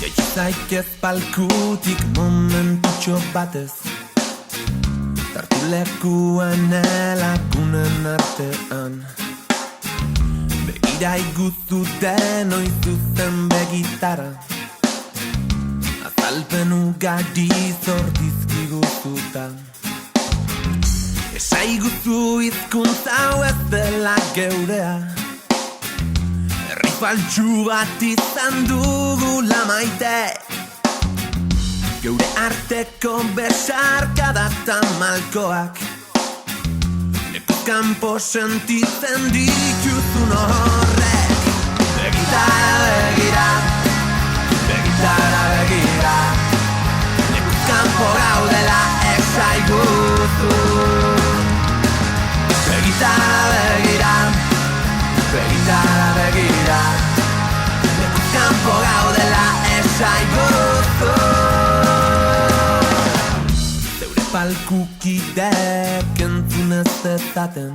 Jaitsi zaitez palkutik momentutxo batez, tartu lekuan elakunen artean. Begira iguzu denoi zuzen begitara, azalpen ugari zor dizkiguzuta. Esaiguzu hizkuntza hau ez dela geurea, herri faltsu bat izan dugula maite, geure arteko besarkadatan malkoak, lekuz kanpo sentitzen dituzun horrek. Begitara begira, begitara begira, lekuz kanpo gaudela esaiguzu. Begitara begira, begitara begira, lekuz kanpo gaudela esaiguzu. Zeure palkukidek entzun ez dezaten,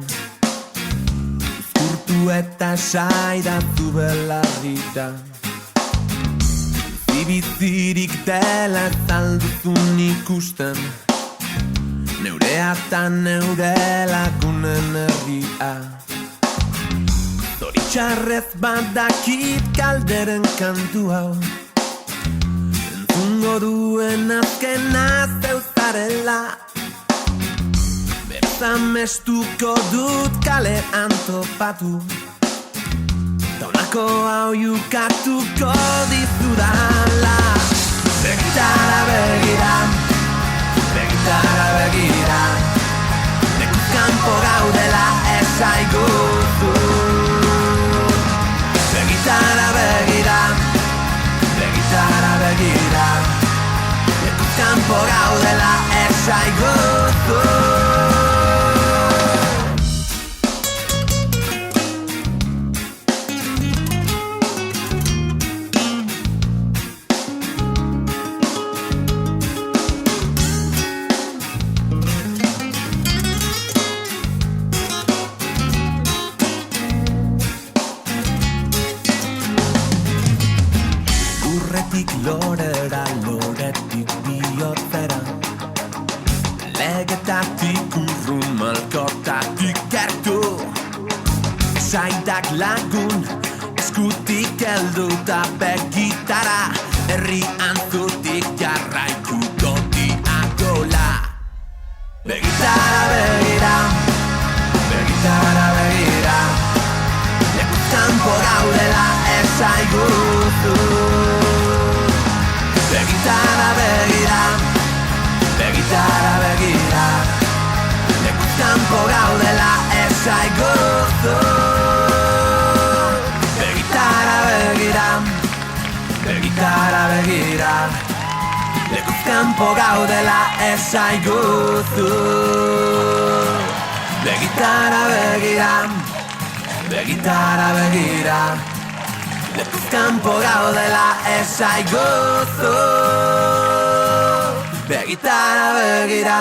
uzkurtu eta saidatu belarrita. Bizirik dela ez alduzun ikusten, neurea eta neure lagunen herria. Zoritxarrez badakit kalderen kantu hau, entzungo duen azkena zeuzarela. Beraz amestuko dut kalean topatu, ta honako hau jukatuko dizudala. Begitara begira, begitara begira, lekuz kanpo gaudela esaiguzu. Begitara begira, begitara begira, lekuz kanpo gaudela esaiguzu. Lurretik lorera, loretik bihotzera, legetatik urrun, malkotatik gertu. Saidak lagun, eskutik heldu ta begitara, herri antzutik jarraituko diagola. Begitara begira, begitara begira, lekuz kanpo gaudela esaiguzu. Begitara begira, begitara begira, lekuz kanpo gaudela esaiguzu. Begitara begira, begitara begira, lekuz kanpo gaudela esaiguzu. Begitara begira, begitara begira, lekuz kanpo gaudela esaiguzu. Begitara begira.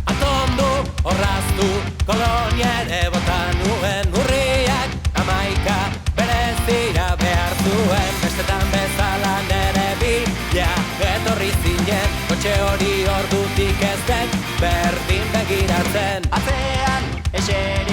Atondu, orraztu, kolonia ere bota nuen, urriak amaika berezira behar zuen. Bestetan bezala nere bila etorri zinen, kotxe hori ordutik ez den berdin begiratzen. Atzean eseri